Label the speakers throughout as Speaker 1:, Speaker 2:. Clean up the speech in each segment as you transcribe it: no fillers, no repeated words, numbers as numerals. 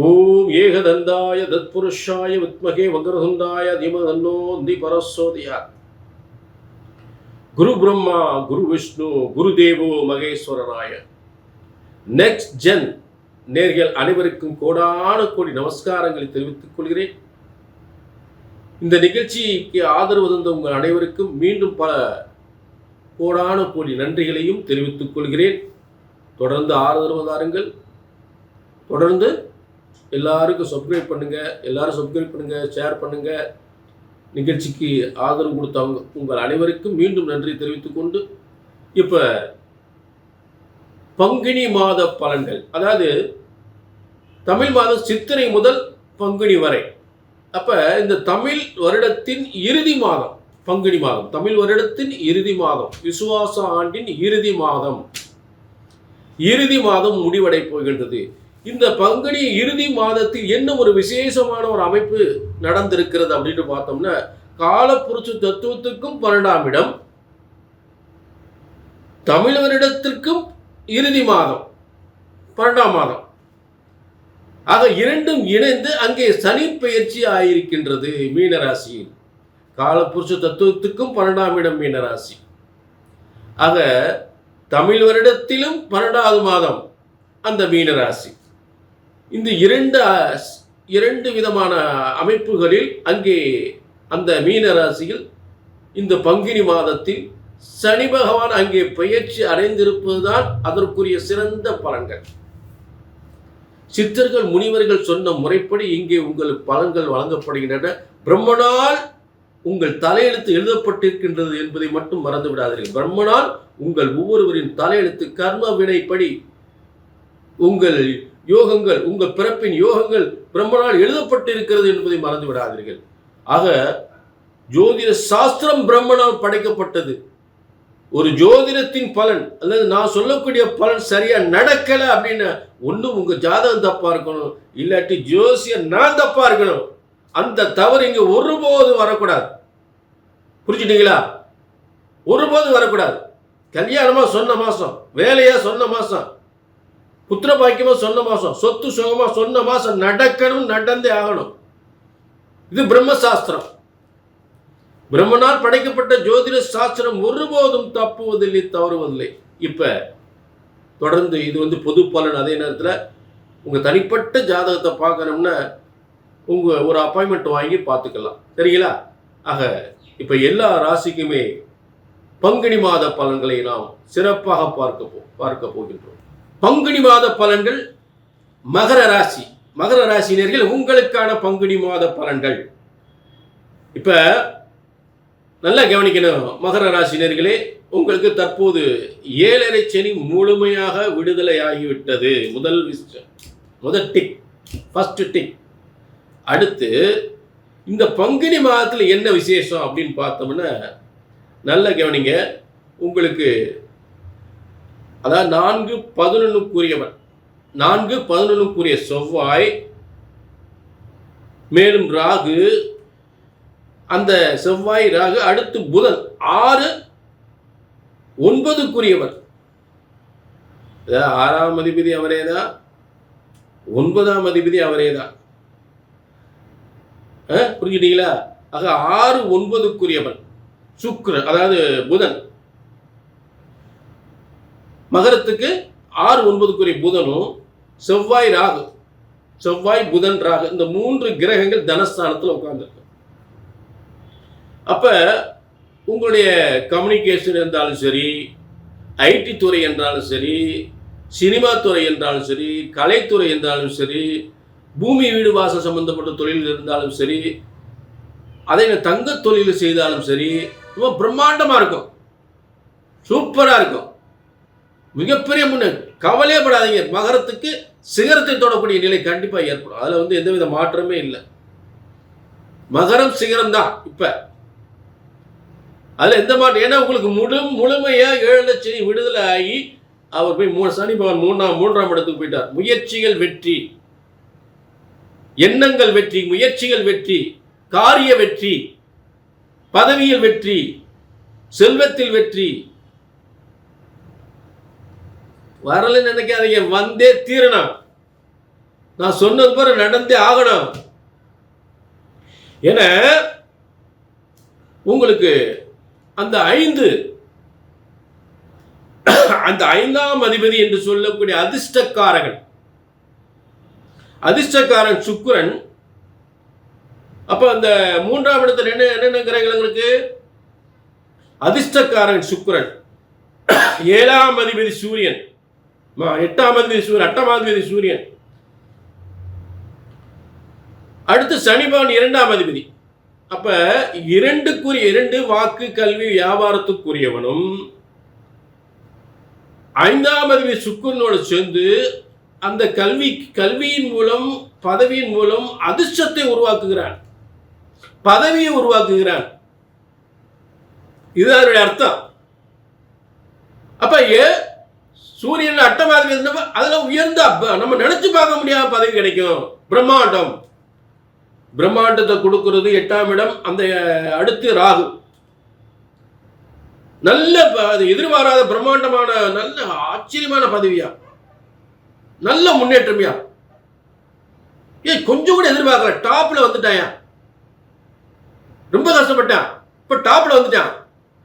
Speaker 1: ஓம் ஏகதந்தாய தத்புருஷாய வித்மகே வக்ரதுண்டாய தீமதன்னோ பரசோதியாத். குரு பிரம்மா குரு விஷ்ணு குரு தேவோ மகேஸ்வரராய. நெக்ஸ்ட் ஜென் நேர்கள் அனைவருக்கும் கோடான கோடி நமஸ்காரங்களை தெரிவித்துக் கொள்கிறேன். இந்த நிகழ்ச்சிக்கு ஆதரவு தந்த உங்கள் அனைவருக்கும் மீண்டும் பல கோடான கோடி நன்றிகளையும் தெரிவித்துக் கொள்கிறேன். தொடர்ந்து ஆதரவு தாருங்கள். தொடர்ந்து எல்லாருக்கும் சப்ஸ்கிரைப் பண்ணுங்க, ஷேர் பண்ணுங்க. நிகழ்ச்சிக்கு ஆதரவு கொடுத்தவங்க உங்கள் அனைவருக்கும் மீண்டும் நன்றி தெரிவித்துக் கொண்டு, இப்ப பங்குனி மாத பலன்கள், அதாவது தமிழ் மாதம் சித்திரை முதல் பங்குனி வரை. அப்ப இந்த தமிழ் வருடத்தின் இறுதி மாதம் பங்குனி மாதம், தமிழ் வருடத்தின் இறுதி மாதம், விசுவாச ஆண்டின் இறுதி மாதம் முடிவடை போகின்றது. இந்த பங்குனி இறுதி மாதத்தில் என்ன ஒரு விசேஷமான ஒரு அமைப்பு நடந்திருக்கிறது அப்படின்னு பார்த்தோம்னா, காலப்புருஷ தத்துவத்துக்கும் 12ஆம் இடம், தமிழ் வருடத்திற்கும் இறுதி மாதம் 12ஆம் மாதம் ஆக இரண்டும் இணைந்து அங்கே சனி பெயர்ச்சி ஆயிருக்கின்றது மீனராசியில். காலப்புருஷ தத்துவத்துக்கும் 12ஆம் இடம் மீனராசி. ஆக தமிழ் வருடத்திலும் 12வது மாதம் அந்த மீனராசி. இந்த இரண்டு விதமான அமைப்புகளில் அங்கே அந்த மீனராசியில் இந்த பங்குனி மாதத்தில் சனி பகவான் அங்கே பெயர்ச்சி அடைந்திருப்பதுதான் அதற்குரிய சிறந்த பலன்கள். சித்தர்கள் முனிவர்கள் சொன்ன முறைப்படி இங்கே உங்களுக்கு பலன்கள் வழங்கப்படுகின்றன. பிரம்மனால் உங்கள் தலையெழுத்து எழுதப்பட்டிருக்கின்றது என்பதை மட்டும் மறந்து விடாதீர்கள். பிரம்மனால் உங்கள் ஒவ்வொருவரின் தலையெழுத்து கர்ம வினைப்படி உங்கள் யோகங்கள், உங்கள் பிறப்பின் யோகங்கள் பிரம்மனால் எழுதப்பட்டிருக்கிறது என்பதை மறந்து விடாதீர்கள். ஆக ஜோதிட சாஸ்திரம் பிரம்மனால் படைக்கப்பட்டது. ஒரு ஜோதிடத்தின் பலன் அல்லது நான் சொல்லக்கூடிய பலன் சரியா நடக்கல அப்படின்னு ஒன்றும் உங்க ஜாதகம் தப்பா இருக்கணும், இல்லாட்டி ஜோசியம் நான் தப்பா இருக்கணும். அந்த தவறு இங்க ஒருபோது வரக்கூடாது. புரிஞ்சுட்டீங்களா? ஒருபோது வரக்கூடாது. கல்யாணமா சொன்ன மாசம், வேலையா சொன்ன மாசம், புத்திர பாக்கியமா சொன்ன மாசம், சொத்து சுகமா சொன்ன மாசம் நடக்கணும், நடந்தே ஆகணும். இது பிரம்மசாஸ்திரம். பிரம்மனால் படைக்கப்பட்ட ஜோதிட சாஸ்திரம் ஒருபோதும் தப்புவதில்லை, தவறுவதில்லை. இப்ப தொடர்ந்து இது பொது பலன். அதே நேரத்தில் உங்க தனிப்பட்ட ஜாதகத்தை பார்க்கணும்னா உங்க ஒரு அப்பாயின்மெண்ட் வாங்கி பார்த்துக்கலாம். சரிங்களா? ஆக இப்ப எல்லா ராசிக்குமே பங்குனி மாத பலன்களை நாம் சிறப்பாக பார்க்க போகின்றோம். பங்குனி மாத பலன்கள் மகர ராசி, மகர ராசினியர்கள் உங்களுக்கான பங்குனி மாத பலன்கள். இப்ப நல்லா கவனிக்கணும் மகர ராசினியர்களே, உங்களுக்கு தற்போது 7.5 சனி முழுமையாக விடுதலை ஆகிவிட்டது. முதல் டிக், ஃபர்ஸ்ட் டிக். அடுத்து இந்த பங்குனி மாதத்தில் என்ன விசேஷம் அப்படின்னு பார்த்தோம்னா, நல்ல கவனிங்க. உங்களுக்கு அதாவது 4-11 4-11 செவ்வாய், மேலும் ராகு, அந்த செவ்வாய் ராகு, அடுத்து புதன் 6-9 6ஆம் அதிபதி அவரேதான், 9ஆம் அதிபதி அவரேதான். புரிஞ்சுட்டீங்களா? ஆக 6-9 சுக்கிரன், அதாவது புதன். மகரத்துக்கு 6-9 புதனும் செவ்வாய் ராகு, செவ்வாய் புதன் ராகு, இந்த 3 கிரகங்கள் தனஸ்தானத்தில் உட்கார்ந்துருக்கு. அப்ப உங்களுடைய கம்யூனிகேஷன் இருந்தாலும் சரி, ஐடி துறை என்றாலும் சரி, சினிமா துறை என்றாலும் சரி, கலைத்துறை என்றாலும் சரி, பூமி வீடு வாசல் சம்பந்தப்பட்ட தொழில் இருந்தாலும் சரி, அதை தங்க தொழில் செய்தாலும் சரி, ரொம்ப பிரம்மாண்டமா இருக்கும், சூப்பரா இருக்கும், மிகப்பெரிய முன்னேற்றம். கவலையே படாதீங்க. மகரத்துக்கு சிகரத்தை தொடக்கூடிய நிலை கண்டிப்பா ஏற்படும். அதுல எந்தவித மாற்றமே இல்லை. மகரம் சிகரம் தான். இப்ப அதுல எந்த மாற்றம்? ஏன்னா உங்களுக்கு முழுமையா 7.5 சனி விடுதலை ஆகி அவர் போய் சனி பகவான் 3ஆம் இடத்துக்கு போயிட்டார். முயற்சிகள் வெற்றி, எண்ணங்கள் வெற்றி, முயற்சிகள் வெற்றி, காரிய வெற்றி, பதவியில் வெற்றி, செல்வத்தில் வெற்றி. வரலன்னு நினைக்காதீங்க, வந்தே தீரணும். நான் சொன்னது போல நடந்தே ஆகணும். என உங்களுக்கு அந்த ஐந்தாம் அதிபதி என்று சொல்லக்கூடிய அதிர்ஷ்டக்காரன் சுக்கிரன். அப்ப அந்த மூன்றாம் இடத்துல என்னென்ன கிரகங்களுக்கு? அதிர்ஷ்டக்காரன் சுக்கிரன், ஏழாம் அதிபதி சூரியன், எட்டாம் அதிபதி சூரியன், அடுத்து சனிபான் இரண்டாம் அதிபதி. அப்ப இரண்டு வாக்கு கல்வி வியாபாரத்துக்குரியவனும் ஐந்தாம் அதிபதி சுக்கிரனோடு சேர்ந்து அந்த கல்வியின் மூலம் பதவியின் மூலம் அதிர்ஷ்டத்தை உருவாக்குகிறான், பதவியை உருவாக்குகிறான். இதுதான் அர்த்தம். அப்ப சூரியன் அட்டமாதிரி அதுல உயர்ந்த நம்ம நினைச்சு பார்க்க முடியாத பதவி கிடைக்கும். பிரம்மாண்டத்தை கொடுக்கிறது 8ஆம் இடம். அந்த அடுத்து ராகு. நல்ல எதிர்பாராத பிரம்மாண்டமான நல்ல ஆச்சரியமான பதவியா, நல்ல முன்னேற்றமையா. கொஞ்சம் கூட எதிர்பார்க்கல, டாப்ல வந்துட்டாயா. ரொம்ப கஷ்டப்பட்டான், இப்ப டாப்ல வந்துட்டான்.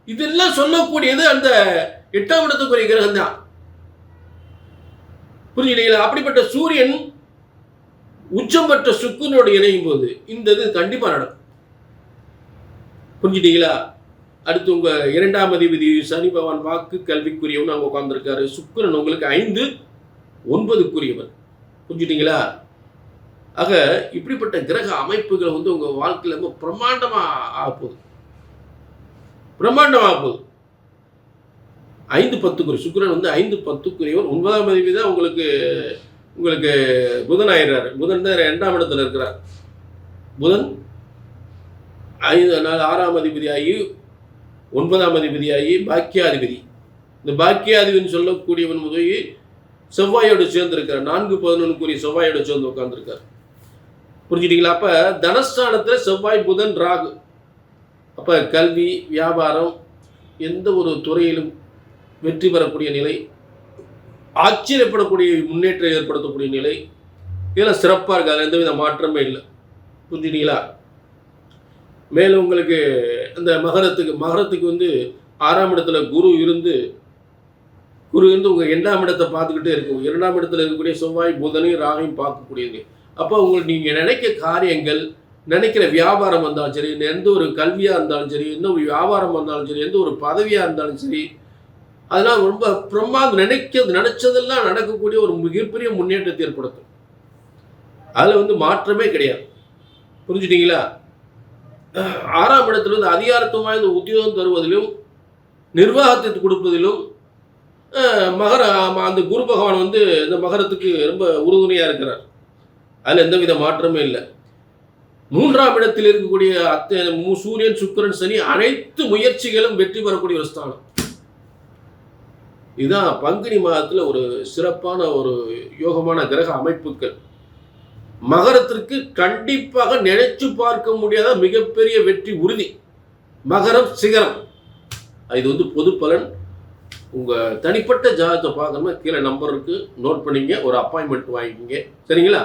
Speaker 1: இதெல்லாம் சொல்லக்கூடியது அந்த 8ஆம் இடத்துக்குரிய கிரகம் தான். புரிஞ்சுட்டீங்களா? அப்படிப்பட்ட சூரியன் உச்சம் பெற்ற சுக்கிரனோடு இணையும் போது இந்த இது கண்டிப்பா நடக்கும். புரிஞ்சுட்டீங்களா? அடுத்து உங்க 2ஆம் அதிபதி சனி பகவான் வாக்கு கல்விக்குரியவன் அங்க உட்கார்ந்துருக்காரு. சுக்கிரன் உங்களுக்கு 5, 9க்குரியவன். புரிஞ்சுட்டீங்களா? ஆக இப்படிப்பட்ட கிரக அமைப்புகளை உங்க வாழ்க்கையில ரொம்ப பிரம்மாண்டமா ஆகப்போகுது. 5, 10க்குரிய சுக்கிரன் 5, 10க்குரியவர். 9ஆம் அதிபதி தான் உங்களுக்கு புதன் ஆயிடுறாரு. புதன் தான் 2ஆம் இடத்துல இருக்கிறார். புதன் 6ஆம் அதிபதி ஆகி 9ஆம் அதிபதி ஆகி பாக்கியாதிபதி. இந்த பாக்கியாதிபதினு சொல்லக்கூடியவன் முதல் செவ்வாயோடு சேர்ந்திருக்கிறார். 4, 11க்குரிய செவ்வாயோடு சேர்ந்து உட்கார்ந்துருக்கார். புரிஞ்சுட்டீங்களா? அப்ப தனஸ்தானத்துல செவ்வாய், புதன், ராகு. அப்ப கல்வி, வியாபாரம், எந்த ஒரு துறையிலும் வெற்றி பெறக்கூடிய நிலை, ஆச்சரியப்படக்கூடிய முன்னேற்றம் ஏற்படுத்தக்கூடிய நிலை, இதெல்லாம் சிறப்பாக இருக்கு. அதில் எந்தவித மாற்றமே இல்லை. புரிஞ்சுட்டீங்களா? மேலும் உங்களுக்கு அந்த மகரத்துக்கு 6ஆம் இடத்துல குரு இருந்து உங்கள் 2ஆம் இடத்தை பார்த்துக்கிட்டே இருக்கும். 2ஆம் இடத்துல இருக்கக்கூடிய செவ்வாய், புதனையும், ராகையும் பார்க்கக்கூடியது. அப்போ உங்களுக்கு நீங்கள் நினைக்க காரியங்கள், நினைக்கிற வியாபாரம் வந்தாலும் சரி, எந்த ஒரு கல்வியாக இருந்தாலும் சரி, எந்த ஒரு வியாபாரம் வந்தாலும் சரி, எந்த ஒரு பதவியாக இருந்தாலும் சரி, அதெல்லாம் ரொம்ப நினைச்சதெல்லாம் நடக்கக்கூடிய ஒரு மிகப்பெரிய முன்னேற்றத்தை ஏற்படுத்தும். அதில் மாற்றமே கிடையாது. புரிஞ்சுட்டீங்களா? 6ஆம் இடத்துல அதிகாரத்துவம் வாய்ந்த உத்தியோகம் தருவதிலும் நிர்வாகத்தை கொடுப்பதிலும் அந்த குரு பகவான் இந்த மகரத்துக்கு ரொம்ப உறுதுணையாக இருக்கிறார். அதில் எந்தவித மாற்றமே இல்லை. 3ஆம் இடத்தில் இருக்கக்கூடிய சூரியன், சுக்கிரன், சனி அனைத்து முயற்சிகளும் வெற்றி பெறக்கூடிய ஒரு ஸ்தானம். இதுதான் பங்குனி மாதத்தில் ஒரு சிறப்பான ஒரு யோகமான கிரக அமைப்புகள். மகரத்திற்கு கண்டிப்பாக நினைச்சு பார்க்க முடியாத மிகப்பெரிய வெற்றி உறுதி. மகரம் சிகரம். இது பொது பலன். உங்க தனிப்பட்ட ஜாதகத்தை பார்க்கணும்னா கீழே நம்பர் இருக்கு, நோட் பண்ணிங்க, ஒரு அப்பாயின்மெண்ட் வாங்கிக்கிங்க. சரிங்களா?